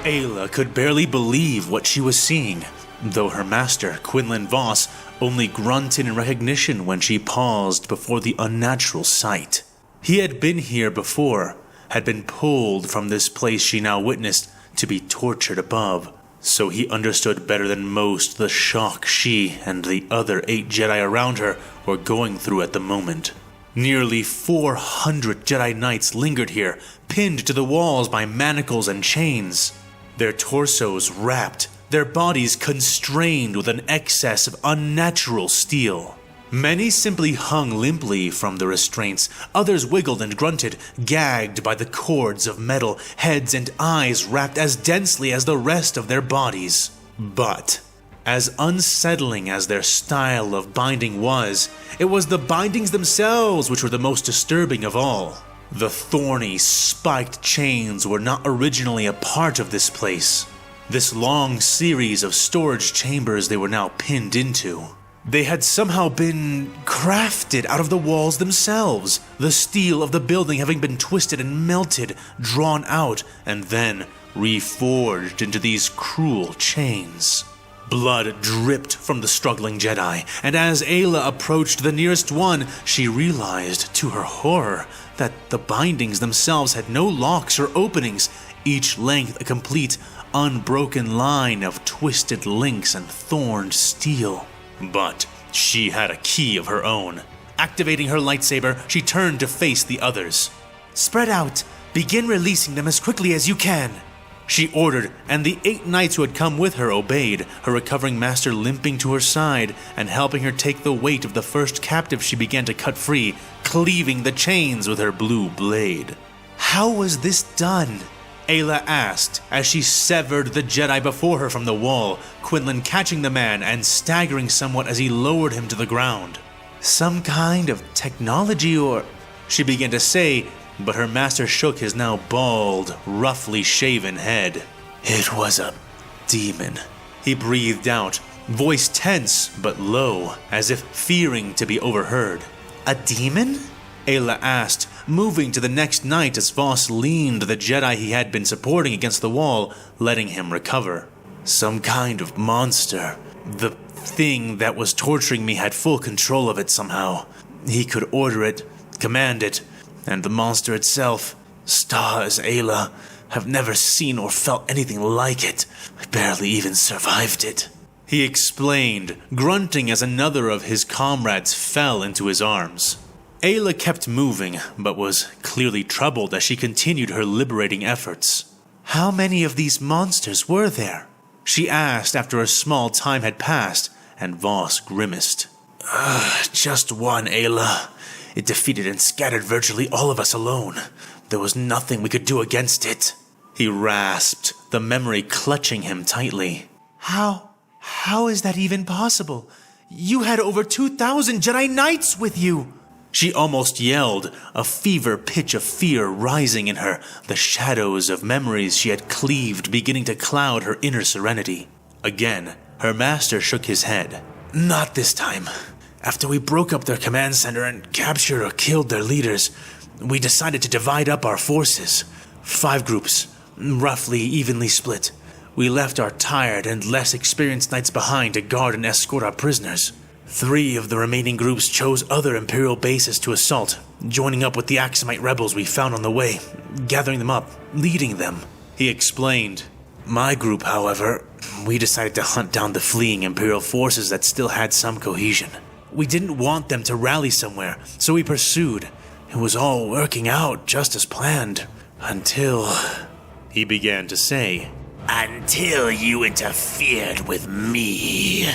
Ayla could barely believe what she was seeing, though her master, Quinlan Voss, only grunted in recognition when she paused before the unnatural sight. He had been here before, had been pulled from this place she now witnessed to be tortured above, so he understood better than most the shock she and the other 8 Jedi around her were going through at the moment. Nearly 400 Jedi Knights lingered here, pinned to the walls by manacles and chains, their torsos wrapped, their bodies constrained with an excess of unnatural steel. Many simply hung limply from the restraints, others wiggled and grunted, gagged by the cords of metal, heads and eyes wrapped as densely as the rest of their bodies. But as unsettling as their style of binding was, it was the bindings themselves which were the most disturbing of all. The thorny, spiked chains were not originally a part of this place, this long series of storage chambers they were now pinned into. They had somehow been crafted out of the walls themselves, the steel of the building having been twisted and melted, drawn out, and then reforged into these cruel chains. Blood dripped from the struggling Jedi, and as Ayla approached the nearest one, she realized, to her horror, that the bindings themselves had no locks or openings, each length a complete, unbroken line of twisted links and thorned steel. But she had a key of her own. Activating her lightsaber, she turned to face the others. "Spread out. Begin releasing them as quickly as you can," she ordered, and the 8 knights who had come with her obeyed, her recovering master limping to her side and helping her take the weight of the first captive she began to cut free, cleaving the chains with her blue blade. "How was this done?" Ayla asked as she severed the Jedi before her from the wall, Quinlan catching the man and staggering somewhat as he lowered him to the ground. "Some kind of technology or—" she began to say, but her master shook his now bald, roughly shaven head. "It was a demon," he breathed out, voice tense but low, as if fearing to be overheard. "A demon?" Ayla asked, moving to the next knight as Voss leaned the Jedi he had been supporting against the wall, letting him recover. "Some kind of monster. The thing that was torturing me had full control of it somehow. He could order it, command it, and the monster itself, stars, Ayla, have never seen or felt anything like it. I barely even survived it," he explained, grunting as another of his comrades fell into his arms. Ayla kept moving, but was clearly troubled as she continued her liberating efforts. "How many of these monsters were there?" she asked after a small time had passed, and Voss grimaced. Just one, Ayla. It defeated and scattered virtually all of us alone. There was nothing we could do against it," he rasped, the memory clutching him tightly. How is that even possible? You had over 2,000 Jedi Knights with you!" She almost yelled, a fever pitch of fear rising in her, the shadows of memories she had cleaved beginning to cloud her inner serenity. Again, her master shook his head. "Not this time. After we broke up their command center and captured or killed their leaders, we decided to divide up our forces. 5 groups, roughly evenly split. We left our tired and less experienced knights behind to guard and escort our prisoners. 3 of the remaining groups chose other Imperial bases to assault, joining up with the Axumite rebels we found on the way, gathering them up, leading them," he explained. "My group, however, we decided to hunt down the fleeing Imperial forces that still had some cohesion. We didn't want them to rally somewhere, so we pursued. It was all working out just as planned, until—" he began to say. "Until you interfered with me,"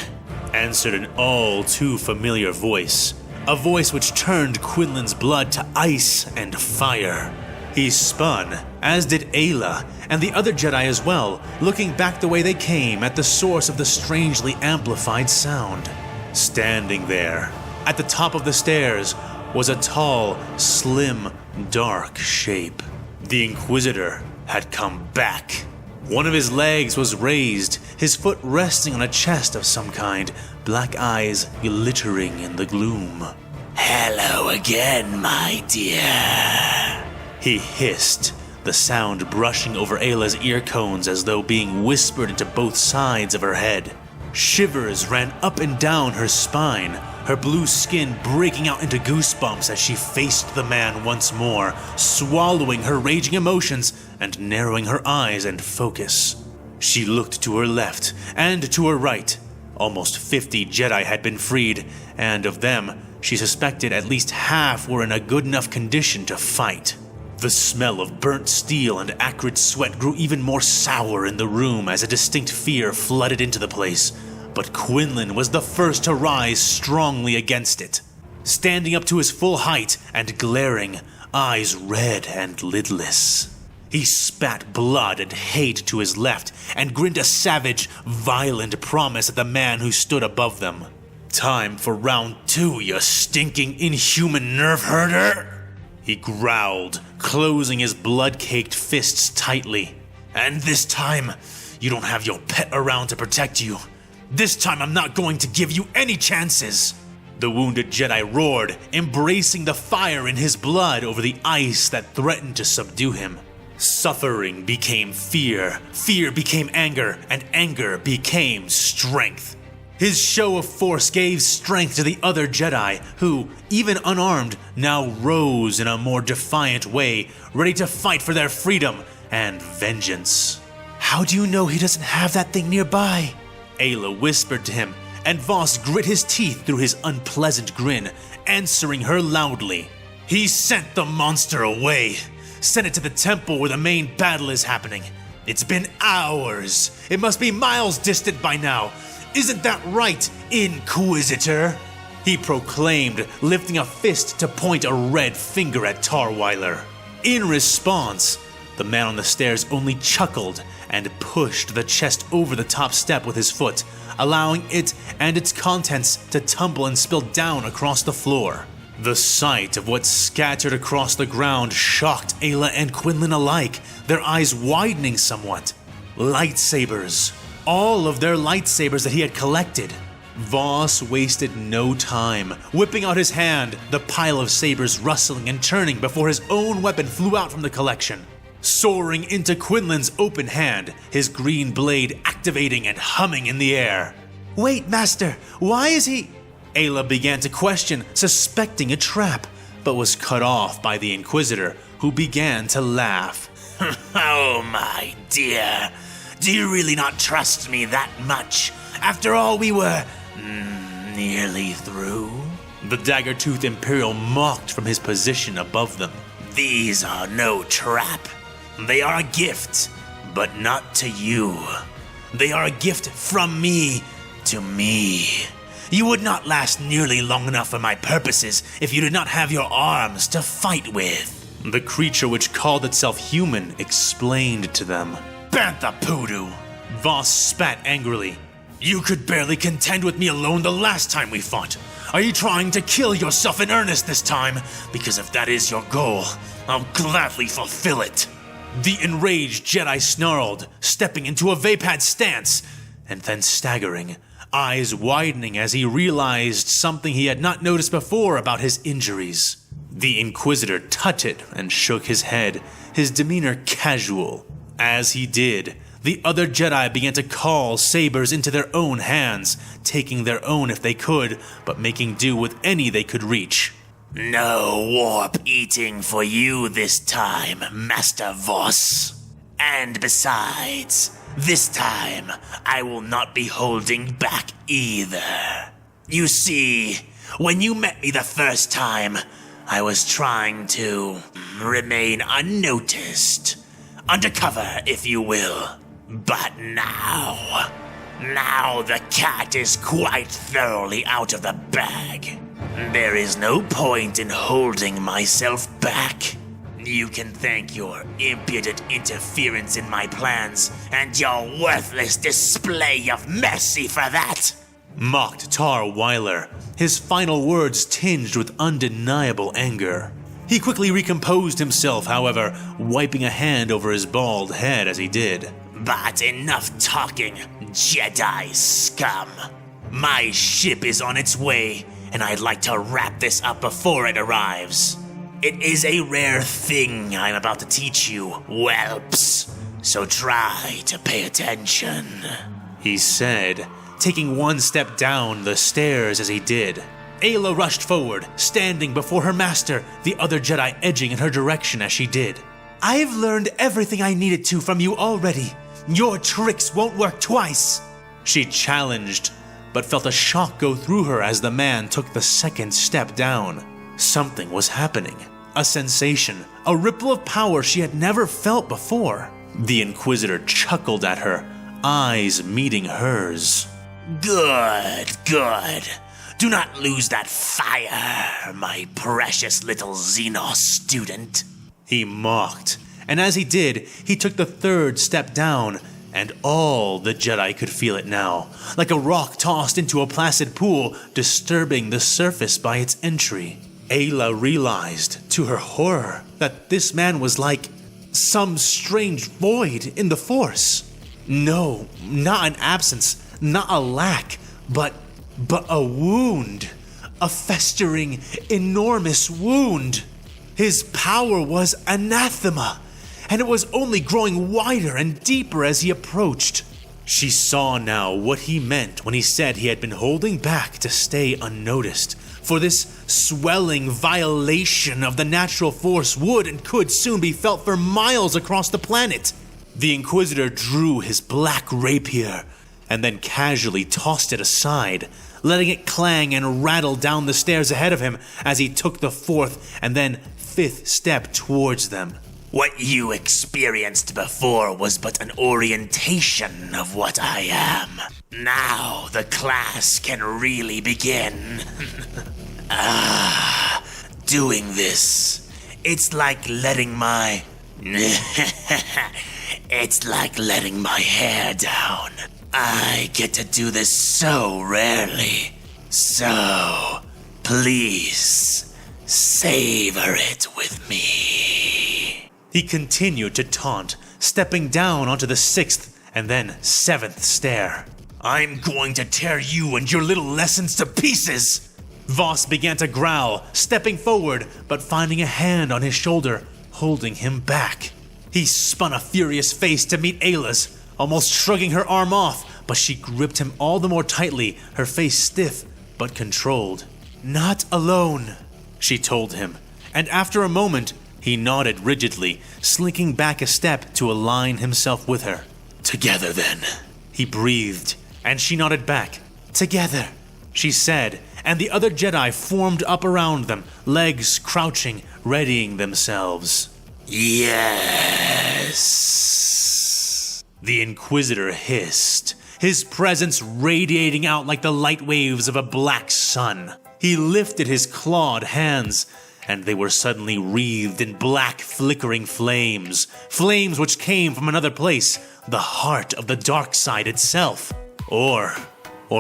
answered an all-too-familiar voice, a voice which turned Quinlan's blood to ice and fire. He spun, as did Ayla, and the other Jedi as well, looking back the way they came at the source of the strangely amplified sound. Standing there, at the top of the stairs, was a tall, slim, dark shape. The Inquisitor had come back. One of his legs was raised, his foot resting on a chest of some kind, black eyes glittering in the gloom. "Hello again, my dear," he hissed, the sound brushing over Ayla's ear cones as though being whispered into both sides of her head. Shivers ran up and down her spine, her blue skin breaking out into goosebumps as she faced the man once more, swallowing her raging emotions and narrowing her eyes and focus. She looked to her left and to her right. Almost 50 Jedi had been freed, and of them, she suspected at least half were in a good enough condition to fight. The smell of burnt steel and acrid sweat grew even more sour in the room as a distinct fear flooded into the place, but Quinlan was the first to rise strongly against it. Standing up to his full height and glaring, eyes red and lidless. He spat blood and hate to his left and grinned a savage, violent promise at the man who stood above them. "Time for round 2, you stinking inhuman nerve herder," he growled, closing his blood-caked fists tightly. "And this time, you don't have your pet around to protect you. This time I'm not going to give you any chances." The wounded Jedi roared, embracing the fire in his blood over the ice that threatened to subdue him. Suffering became fear, fear became anger, and anger became strength. His show of force gave strength to the other Jedi, who, even unarmed, now rose in a more defiant way, ready to fight for their freedom and vengeance. "How do you know he doesn't have that thing nearby?" Ayla whispered to him, and Voss grit his teeth through his unpleasant grin, answering her loudly. "He sent the monster away. Sent it to the temple where the main battle is happening. It's been hours. It must be miles distant by now. Isn't that right, Inquisitor?" he proclaimed, lifting a fist to point a red finger at Tarweiler. In response, the man on the stairs only chuckled and pushed the chest over the top step with his foot, allowing it and its contents to tumble and spill down across the floor. The sight of what scattered across the ground shocked Ayla and Quinlan alike, their eyes widening somewhat. Lightsabers. All of their lightsabers that he had collected. Voss wasted no time, whipping out his hand, the pile of sabers rustling and turning before his own weapon flew out from the collection. Soaring into Quinlan's open hand, his green blade activating and humming in the air. "Wait, Master, why is he—" Ayla began to question, suspecting a trap, but was cut off by the Inquisitor, who began to laugh. "Oh, my dear, do you really not trust me that much? After all, we were nearly through?" The dagger-toothed Imperial mocked from his position above them. "These are no trap. They are a gift, but not to you. They are a gift from me to me. You would not last nearly long enough for my purposes if you did not have your arms to fight with." The creature which called itself human explained to them. "Bantha Poodoo!" Voss spat angrily. "You could barely contend with me alone the last time we fought. Are you trying to kill yourself in earnest this time? Because if that is your goal, I'll gladly fulfill it." The enraged Jedi snarled, stepping into a Vapad stance, and then staggering, eyes widening as he realized something he had not noticed before about his injuries. The Inquisitor tutted and shook his head, his demeanor casual. As he did, the other Jedi began to call sabers into their own hands, taking their own if they could, but making do with any they could reach. "No warp eating for you this time, Master Voss. And besides, this time I will not be holding back either. You see, when you met me the first time, I was trying to remain unnoticed, undercover if you will. But now the cat is quite thoroughly out of the bag. There is no point in holding myself back. You can thank your impudent interference in my plans and your worthless display of mercy for that," mocked Tarweiler, his final words tinged with undeniable anger. He quickly recomposed himself, however, wiping a hand over his bald head as he did. "But enough talking, Jedi scum. My ship is on its way, and I'd like to wrap this up before it arrives. It is a rare thing I'm about to teach you, whelps. So try to pay attention," he said, taking one step down the stairs as he did. Ayla rushed forward, standing before her master, the other Jedi edging in her direction as she did. "I've learned everything I needed to from you already. Your tricks won't work twice," she challenged, but felt a shock go through her as the man took the second step down. Something was happening. A sensation, a ripple of power she had never felt before. The Inquisitor chuckled at her, eyes meeting hers. Good. Do not lose that fire, my precious little Xenos student," he mocked, and as he did, he took the third step down, and all the Jedi could feel it now, like a rock tossed into a placid pool, disturbing the surface by its entry. Ayla realized, to her horror, that this man was like some strange void in the Force. No, not an absence, not a lack, but a wound. A festering, enormous wound. His power was anathema, and it was only growing wider and deeper as he approached. She saw now what he meant when he said he had been holding back to stay unnoticed, for this swelling violation of the natural force would and could soon be felt for miles across the planet. The Inquisitor drew his black rapier and then casually tossed it aside, letting it clang and rattle down the stairs ahead of him as he took the fourth and then fifth step towards them. What you experienced before was but an orientation of what I am. Now the class can really begin. Doing this, it's like letting my... It's like letting my hair down. I get to do this so rarely. So, please, savor it with me. He continued to taunt, stepping down onto the sixth and then seventh stair. I'm going to tear you and your little lessons to pieces! Voss began to growl, stepping forward, but finding a hand on his shoulder, holding him back. He spun a furious face to meet Ayla's, almost shrugging her arm off, but she gripped him all the more tightly, her face stiff but controlled. "Not alone," she told him, and after a moment, he nodded rigidly, slinking back a step to align himself with her. "Together then," he breathed, and she nodded back. "Together," she said, and the other Jedi formed up around them, legs crouching, readying themselves. "Yes," the Inquisitor hissed, his presence radiating out like the light waves of a black sun. He lifted his clawed hands, and they were suddenly wreathed in black flickering flames, flames which came from another place, the heart of the dark side itself. Or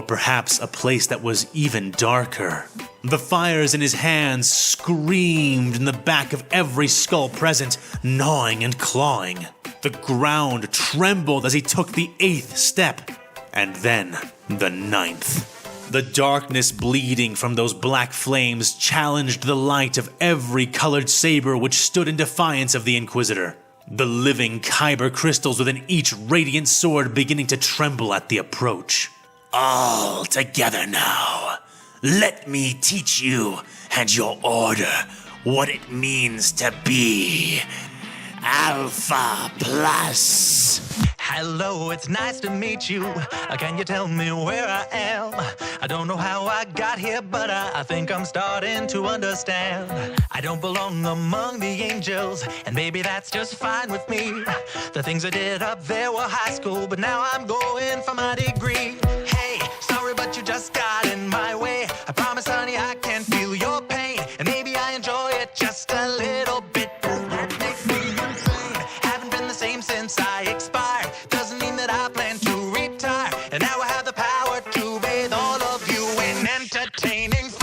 perhaps a place that was even darker. The fires in his hands screamed in the back of every skull present, gnawing and clawing. The ground trembled as he took the 8th step, and then the 9th. The darkness bleeding from those black flames challenged the light of every colored saber which stood in defiance of the Inquisitor. The living kyber crystals within each radiant sword beginning to tremble at the approach. "All together now. Let me teach you and your order what it means to be Alpha Plus." Hello, it's nice to meet you. Can you tell me where I am? I don't know how I got here, but I think I'm starting to understand. I don't belong among the angels, and maybe that's just fine with me. The things I did up there were high school, but now I'm going for my degree. Hey, sorry, but you just got in my way. I promise, honey, I can feel your pain, and maybe I enjoy it just a little bit. That makes me insane. Haven't been the same since I expired. Doesn't mean that I plan to retire. And now I have the power to bathe all of you in entertaining fire.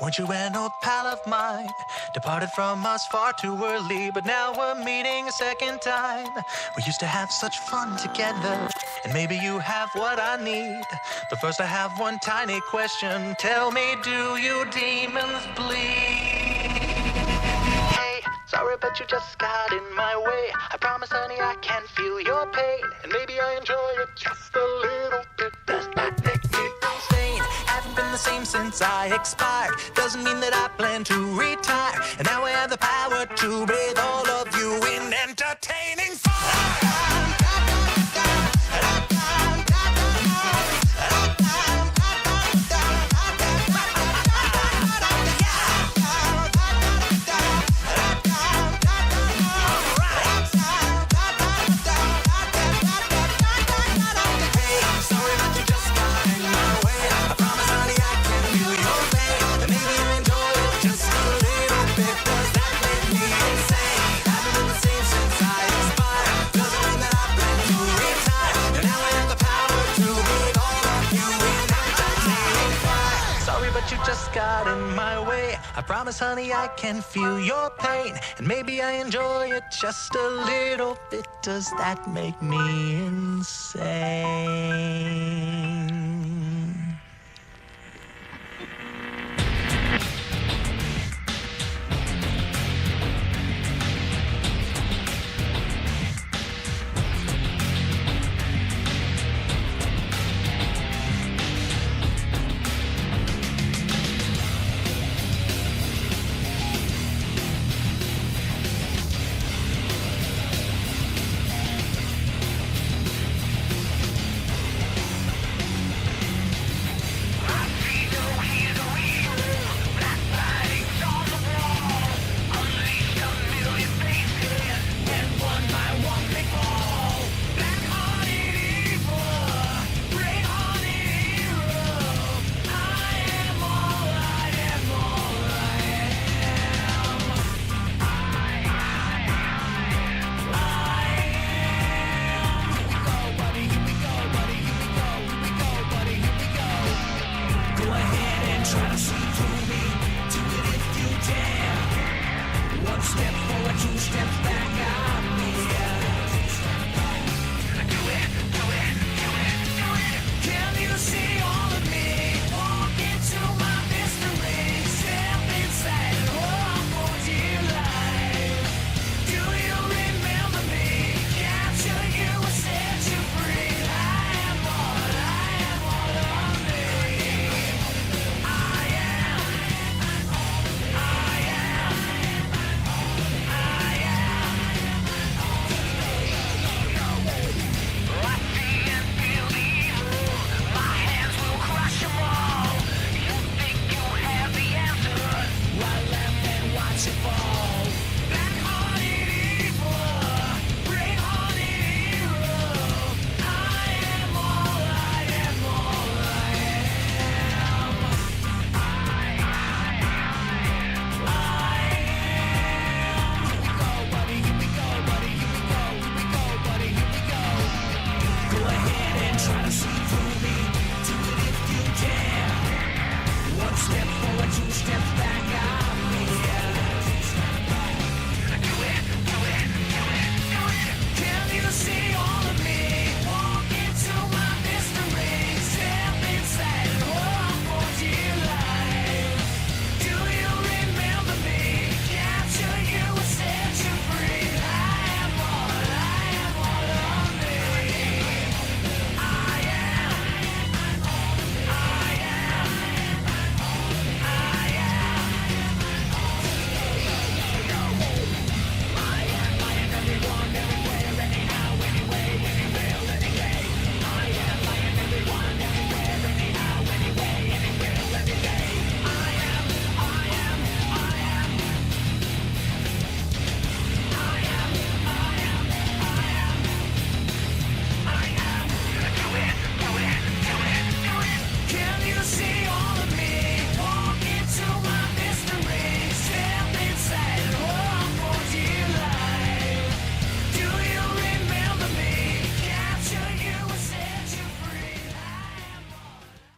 Weren't you an old pal of mine? Departed from us far too early, but now we're meeting a second time. We used to have such fun together, and maybe you have what I need. But first I have one tiny question. Tell me, do you demons bleed? Hey, sorry, but you just got in my way. I promise, honey, I can feel your pain, and maybe I enjoy it just a little bit. Does that make me insane? Haven't been the same since I expired. Doesn't mean that I plan to retire. And now I have the power to bathe all of you in entertaining fire. You just got in my way. I promise, honey, I can feel your pain, and maybe I enjoy it just a little bit. Does that make me insane?